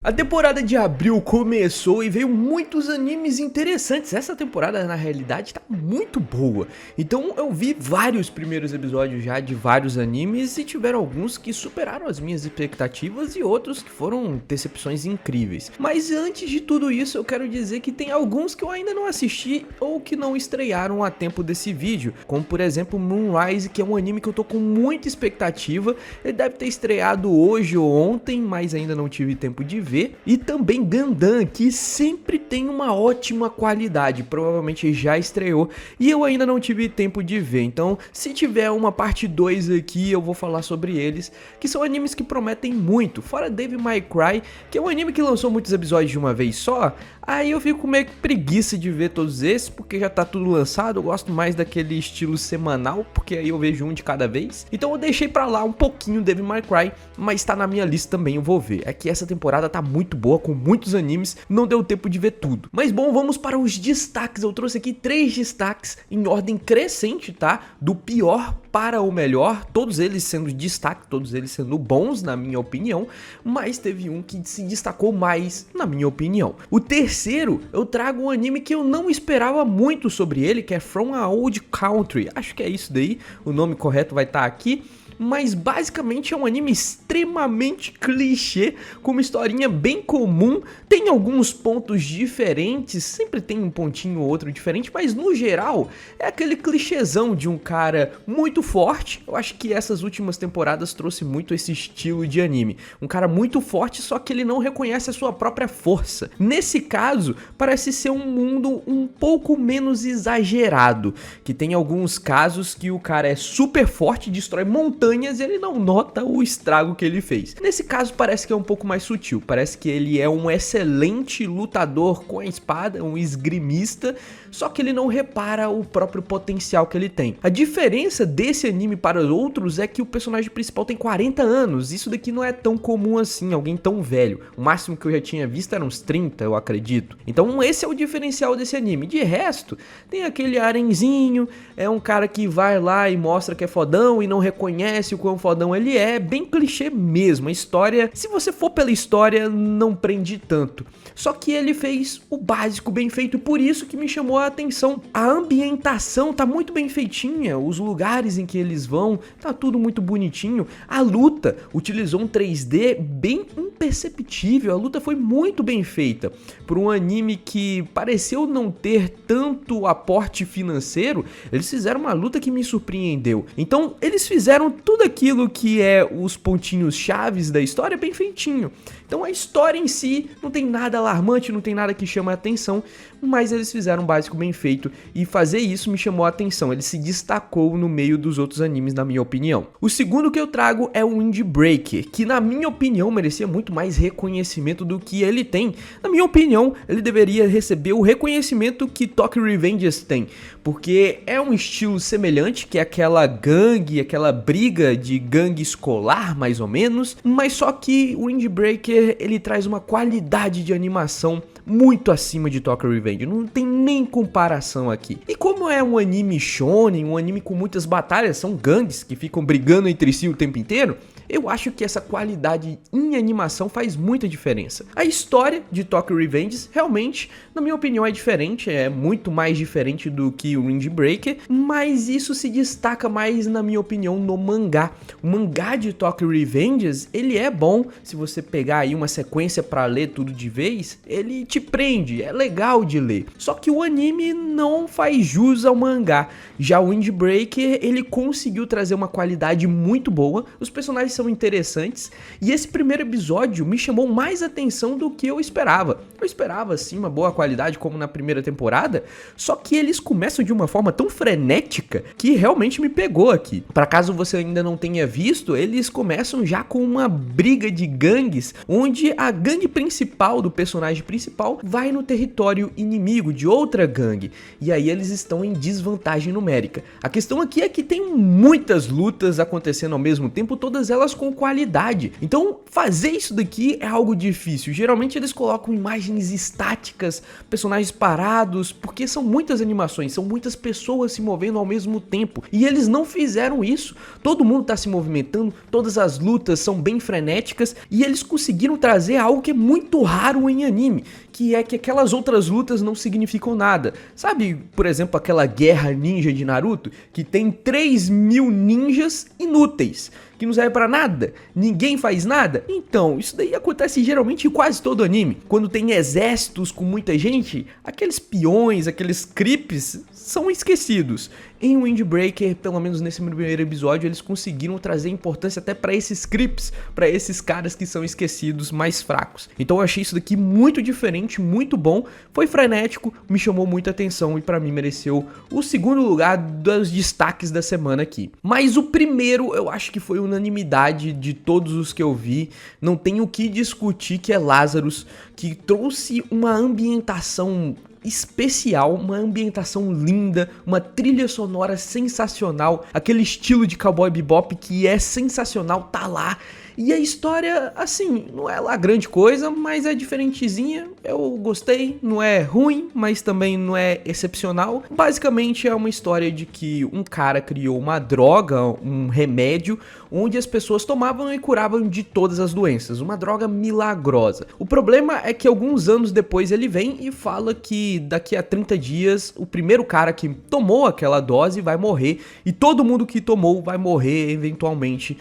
A temporada de abril começou e veio muitos animes interessantes. Essa temporada, na realidade, tá muito boa. Então eu vi vários primeiros episódios já de vários animes e tiveram alguns que superaram as minhas expectativas e outros que foram decepções incríveis. Mas antes de tudo isso, eu quero dizer que tem alguns que eu ainda não assisti ou que não estrearam a tempo desse vídeo. Como, por exemplo, Moonrise, que é um anime que eu tô com muita expectativa. Ele deve ter estreado hoje ou ontem, mas ainda não tive tempo de ver. E também Gundam, que sempre tem uma ótima qualidade, provavelmente já estreou e eu ainda não tive tempo de ver. Então, se tiver uma parte 2 aqui, eu vou falar sobre eles, que são animes que prometem muito. Fora Devil May Cry, que é um anime que lançou muitos episódios de uma vez só, aí eu fico meio que preguiça de ver todos esses, porque já tá tudo lançado. Eu gosto mais daquele estilo semanal, porque aí eu vejo um de cada vez. Então eu deixei pra lá um pouquinho Devil May Cry, mas tá na minha lista também, eu vou ver. É que essa temporada tá muito boa, com muitos animes, não deu tempo de ver tudo. Mas bom, vamos para os destaques. Eu trouxe aqui 3 destaques em ordem crescente, tá? Do pior para o melhor, todos eles sendo destaque, todos eles sendo bons na minha opinião, mas teve um que se destacou mais na minha opinião. O terceiro, eu trago um anime que eu não esperava muito sobre ele, que é From a Old Country. Acho que é isso daí, o nome correto vai estar aqui. Mas basicamente é um anime extremamente clichê, com uma historinha bem comum, tem alguns pontos diferentes, sempre tem um pontinho ou outro diferente, mas no geral é aquele clichêzão de um cara muito forte. Eu acho que essas últimas temporadas trouxe muito esse estilo de anime, um cara muito forte, só que ele não reconhece a sua própria força. Nesse caso, parece ser um mundo um pouco menos exagerado, que tem alguns casos que o cara é super forte, destrói montanhas e ele não nota o estrago que ele fez. Nesse caso parece que é um pouco mais sutil, parece que ele é um excelente lutador com a espada, um esgrimista, só que ele não repara o próprio potencial que ele tem. A diferença desse anime para os outros é que o personagem principal tem 40 anos, isso daqui não é tão comum assim, alguém tão velho. O máximo que eu já tinha visto era uns 30, eu acredito. Então esse é o diferencial desse anime. De resto, tem aquele arenzinho, é um cara que vai lá e mostra que é fodão e não reconhece o quão fodão ele é, bem clichê mesmo. A história, se você for pela história, não prende tanto. Só que ele fez o básico bem feito e por isso que me chamou a atenção. A ambientação tá muito bem feitinha, os lugares em que eles vão, tá tudo muito bonitinho. A luta utilizou um 3D bem imperceptível, a luta foi muito bem feita. Por um anime que pareceu não ter tanto aporte financeiro, eles fizeram uma luta que me surpreendeu. Então, eles fizeram tudo aquilo que é os pontinhos chaves da história bem feitinho. Então a história em si não tem nada alarmante, não tem nada que chama a atenção, mas eles fizeram um básico bem feito e fazer isso me chamou a atenção, ele se destacou no meio dos outros animes na minha opinião. O segundo que eu trago é o Windbreaker, que na minha opinião merecia muito mais reconhecimento do que ele tem. Na minha opinião, ele deveria receber o reconhecimento que Tokyo Revengers tem, porque é um estilo semelhante, que é aquela gangue, aquela briga de gangue escolar, mais ou menos, mas só que o Windbreaker ele traz uma qualidade de animação muito acima de Tokyo Revengers, não tem nem comparação aqui. E como é um anime shonen, um anime com muitas batalhas, são gangues que ficam brigando entre si o tempo inteiro, eu acho que essa qualidade em animação faz muita diferença. A história de Tokyo Revengers realmente, na minha opinião, é diferente, é muito mais diferente do que o Windbreaker, mas isso se destaca mais, na minha opinião, no mangá. O mangá de Tokyo Revengers, ele é bom, se você pegar aí uma sequência pra ler tudo de vez, ele te prende, é legal de ler. Só que o anime não faz jus ao mangá. Já o Windbreaker, ele conseguiu trazer uma qualidade muito boa, os personagens são interessantes, e esse primeiro episódio me chamou mais atenção do que eu esperava. Eu esperava, sim, uma boa qualidade como na primeira temporada, só que eles começam de uma forma tão frenética que realmente me pegou aqui. Para caso você ainda não tenha visto, eles começam já com uma briga de gangues, onde a gangue principal do personagem principal vai no território inimigo de outra gangue, e aí eles estão em desvantagem numérica. A questão aqui é que tem muitas lutas acontecendo ao mesmo tempo, todas elas elas com qualidade. Então, fazer isso daqui é algo difícil. Geralmente eles colocam imagens estáticas, personagens parados, porque são muitas animações, são muitas pessoas se movendo ao mesmo tempo. E eles não fizeram isso. Todo mundo tá se movimentando, todas as lutas são bem frenéticas e eles conseguiram trazer algo que é muito raro em anime, que é que aquelas outras lutas não significam nada. Sabe, por exemplo, aquela guerra ninja de Naruto, que tem 3.000 ninjas inúteis, que não serve pra nada, ninguém faz nada? Então, isso daí acontece geralmente em quase todo anime. Quando tem exércitos com muita gente, aqueles peões, aqueles creeps são esquecidos. Em Windbreaker, pelo menos nesse primeiro episódio, eles conseguiram trazer importância até pra esses creeps, pra esses caras que são esquecidos, mais fracos. Então eu achei isso daqui muito diferente, muito bom, foi frenético, me chamou muita atenção e pra mim mereceu o segundo lugar dos destaques da semana aqui. Mas o primeiro eu acho que foi unanimidade de todos os que eu vi, não tem o que discutir, que é Lazarus, que trouxe uma ambientação especial, uma ambientação linda, uma trilha sonora sensacional, aquele estilo de Cowboy Bebop que é sensacional, tá lá. E a história, assim, não é lá grande coisa, mas é diferentezinha, eu gostei, não é ruim, mas também não é excepcional. Basicamente é uma história de que um cara criou uma droga, um remédio, onde as pessoas tomavam e curavam de todas as doenças, uma droga milagrosa. O problema é que alguns anos depois ele vem e fala que daqui a 30 dias o primeiro cara que tomou aquela dose vai morrer, e todo mundo que tomou vai morrer eventualmente,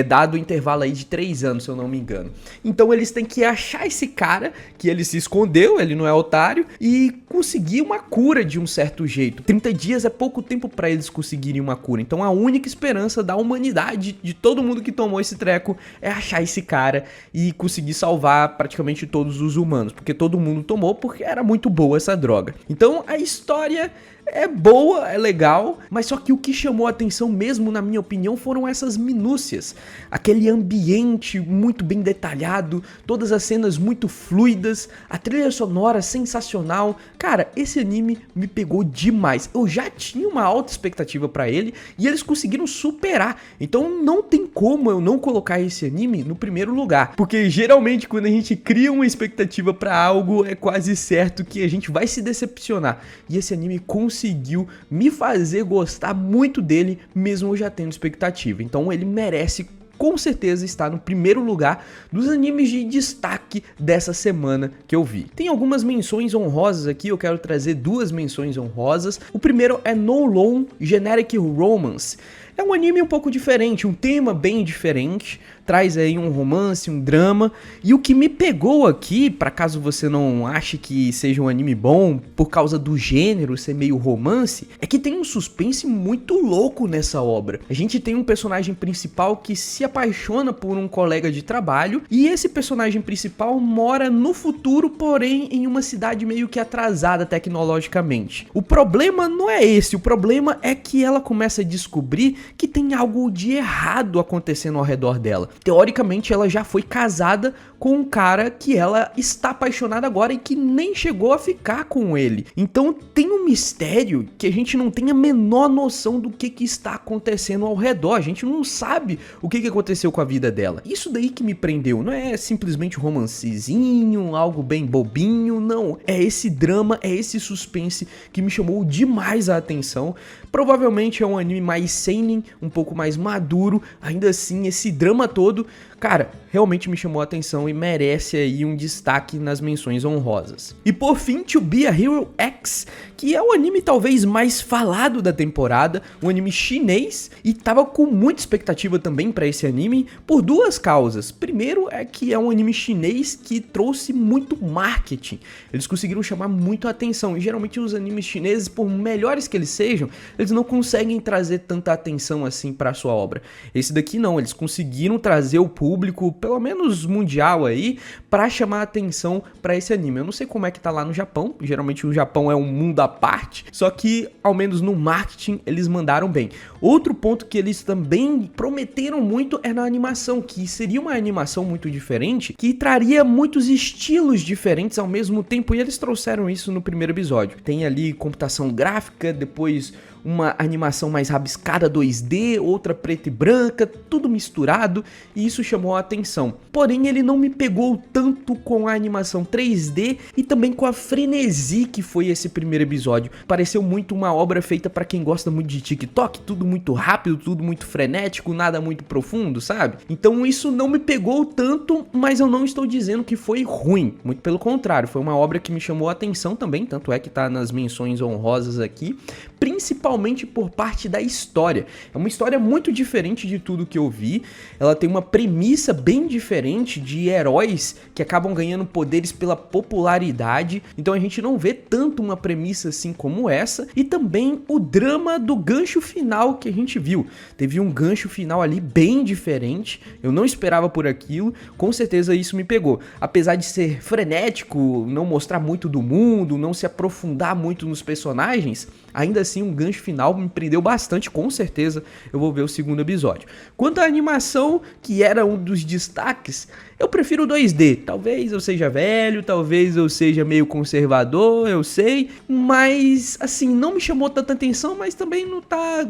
dado o intervalo aí de 3 anos, se eu não me engano. Então eles têm que achar esse cara, que ele se escondeu, ele não é otário, e conseguir uma cura de um certo jeito. 30 dias é pouco tempo para eles conseguirem uma cura, então a única esperança da humanidade, de todo mundo que tomou esse treco, é achar esse cara e conseguir salvar praticamente todos os humanos, porque todo mundo tomou porque era muito boa essa droga. Então a história é boa, é legal, mas só que o que chamou a atenção mesmo, na minha opinião, foram essas minúcias. Aquele ambiente muito bem detalhado, todas as cenas muito fluidas, a trilha sonora sensacional. Cara, esse anime me pegou demais. Eu já tinha uma alta expectativa pra ele e eles conseguiram superar. Então não tem como eu não colocar esse anime no primeiro lugar, porque geralmente quando a gente cria uma expectativa pra algo, é quase certo que a gente vai se decepcionar. E esse anime conseguiu me fazer gostar muito dele, mesmo eu já tendo expectativa. Então ele merece com certeza estar no primeiro lugar dos animes de destaque dessa semana que eu vi. Tem algumas menções honrosas aqui, eu quero trazer duas menções honrosas. O primeiro é No Loan Generic Romance. É um anime um pouco diferente, um tema bem diferente, traz aí um romance, um drama, e o que me pegou aqui, para caso você não ache que seja um anime bom, por causa do gênero ser meio romance, é que tem um suspense muito louco nessa obra. A gente tem um personagem principal que se apaixona por um colega de trabalho, e esse personagem principal mora no futuro, porém em uma cidade meio que atrasada tecnologicamente. O problema não é esse, o problema é que ela começa a descobrir que tem algo de errado acontecendo ao redor dela. Teoricamente, ela já foi casada com um cara que ela está apaixonada agora e que nem chegou a ficar com ele. Então tem um mistério que a gente não tem a menor noção do que está acontecendo ao redor. A gente não sabe o que aconteceu com a vida dela. Isso daí que me prendeu. Não é simplesmente um romancezinho, algo bem bobinho, não. É esse drama, é esse suspense que me chamou demais a atenção. Provavelmente é um anime mais seinen, um pouco mais maduro. Ainda assim, esse drama todo, cara, realmente me chamou a atenção e merece aí um destaque nas menções honrosas. E por fim, To Be a Hero X, que é o anime talvez mais falado da temporada, um anime chinês, e tava com muita expectativa também pra esse anime por duas causas. Primeiro é que é um anime chinês que trouxe muito marketing, eles conseguiram chamar muito a atenção, e geralmente os animes chineses, por melhores que eles sejam, eles não conseguem trazer tanta atenção assim pra sua obra. Esse daqui não, eles conseguiram trazer o público, pelo menos mundial aí, pra chamar a atenção pra esse anime. Eu não sei como é que tá lá no Japão, geralmente o Japão é um mundo à parte, só que ao menos no marketing eles mandaram bem. Outro ponto que eles também prometeram muito é na animação, que seria uma animação muito diferente, que traria muitos estilos diferentes ao mesmo tempo, e eles trouxeram isso no primeiro episódio. Tem ali computação gráfica, depois uma animação mais rabiscada 2D, outra preta e branca, tudo misturado, e isso chamou a atenção. Porém, ele não me pegou tanto com a animação 3D e também com a frenesi que foi esse primeiro episódio. Pareceu muito uma obra feita pra quem gosta muito de TikTok, tudo muito rápido, tudo muito frenético, nada muito profundo, sabe? Então isso não me pegou tanto, mas eu não estou dizendo que foi ruim, muito pelo contrário, foi uma obra que me chamou a atenção também, tanto é que tá nas menções honrosas aqui, principalmente por parte da história. É uma história muito diferente de tudo que eu vi, ela tem uma premissa bem diferente de heróis que acabam ganhando poderes pela popularidade, então a gente não vê tanto uma premissa assim como essa, e também o drama do gancho final que a gente viu. Teve um gancho final ali bem diferente, eu não esperava por aquilo, com certeza isso me pegou. Apesar de ser frenético, não mostrar muito do mundo, não se aprofundar muito nos personagens, ainda assim um gancho final me prendeu bastante, com certeza eu vou ver o segundo episódio. Quanto à animação, que era um dos destaques, eu prefiro 2D, talvez eu seja velho, talvez eu seja meio conservador, eu sei, mas assim, não me chamou tanta atenção, mas também não tá,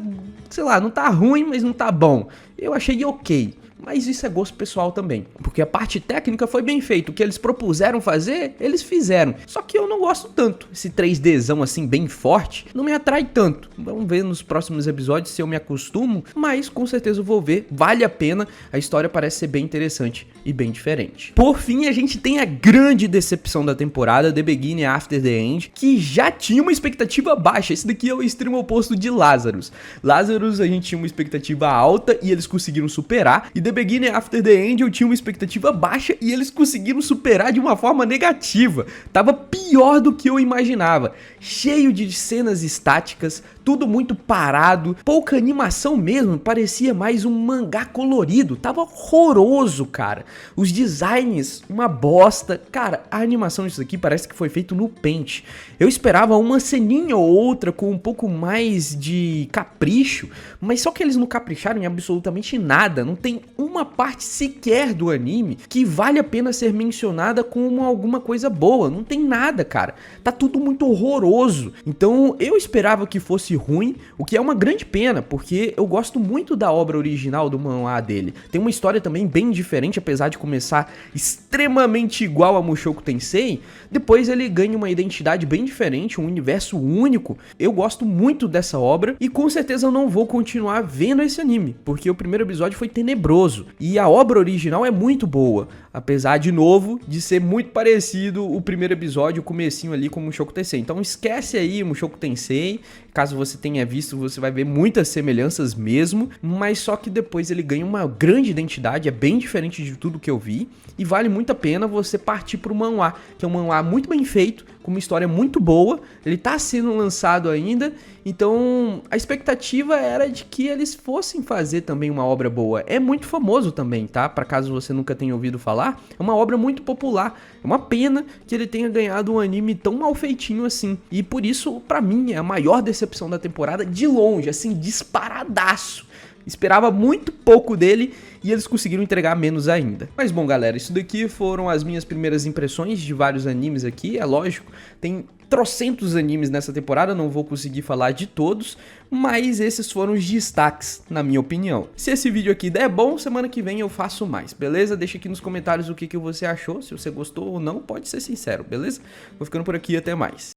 sei lá, não tá ruim, mas não tá bom. Eu achei ok. Mas isso é gosto pessoal também, porque a parte técnica foi bem feita, o que eles propuseram fazer, eles fizeram. Só que eu não gosto tanto, esse 3Dzão assim bem forte, não me atrai tanto. Vamos ver nos próximos episódios se eu me acostumo, mas com certeza eu vou ver, vale a pena, a história parece ser bem interessante e bem diferente. Por fim, a gente tem a grande decepção da temporada, The Beginning After the End, que já tinha uma expectativa baixa. Esse daqui é o extremo oposto de Lazarus. Lazarus a gente tinha uma expectativa alta e eles conseguiram superar, e The Beginning After the End eu tinha uma expectativa baixa e eles conseguiram superar de uma forma negativa. Tava pior do que eu imaginava. Cheio de cenas estáticas, tudo muito parado, pouca animação mesmo, parecia mais um mangá colorido. Tava horroroso, cara. Os designs, uma bosta. Cara, a animação disso aqui parece que foi feito no Paint. Eu esperava uma ceninha ou outra com um pouco mais de capricho, mas só que eles não capricharam em absolutamente nada. Não tem uma parte sequer do anime que vale a pena ser mencionada como alguma coisa boa. Não tem nada, cara. Tá tudo muito horroroso. Então eu esperava que fosse ruim, o que é uma grande pena, porque eu gosto muito da obra original do manhwa dele. Tem uma história também bem diferente, apesar de começar extremamente igual a Mushoku Tensei, depois ele ganha uma identidade bem diferente, um universo único. Eu gosto muito dessa obra e com certeza eu não vou continuar vendo esse anime, porque o primeiro episódio foi tenebroso e a obra original é muito boa, apesar de novo de ser muito parecido o primeiro episódio, o comecinho ali com o Mushoku Tensei. Então esquece aí Mushoku Tensei, caso você tenha visto, você vai ver muitas semelhanças mesmo, mas só que depois ele ganha uma grande identidade, é bem diferente de tudo que eu vi, e vale muito a pena você partir pro manhwa, que é um manhwa muito bem feito, com uma história muito boa, ele tá sendo lançado ainda, então a expectativa era de que eles fossem fazer também uma obra boa. É muito famoso também, tá? Para caso você nunca tenha ouvido falar, é uma obra muito popular. É uma pena que ele tenha ganhado um anime tão mal feitinho assim. E por isso, pra mim, é a maior decepção da temporada de longe, assim, disparadaço. Esperava muito pouco dele e eles conseguiram entregar menos ainda. Mas bom, galera, isso daqui foram as minhas primeiras impressões de vários animes aqui. É lógico, tem trocentos animes nessa temporada, não vou conseguir falar de todos, mas esses foram os destaques, na minha opinião. Se esse vídeo aqui der bom, semana que vem eu faço mais, beleza? Deixa aqui nos comentários o que você achou, se você gostou ou não, pode ser sincero, beleza? Vou ficando por aqui, até mais.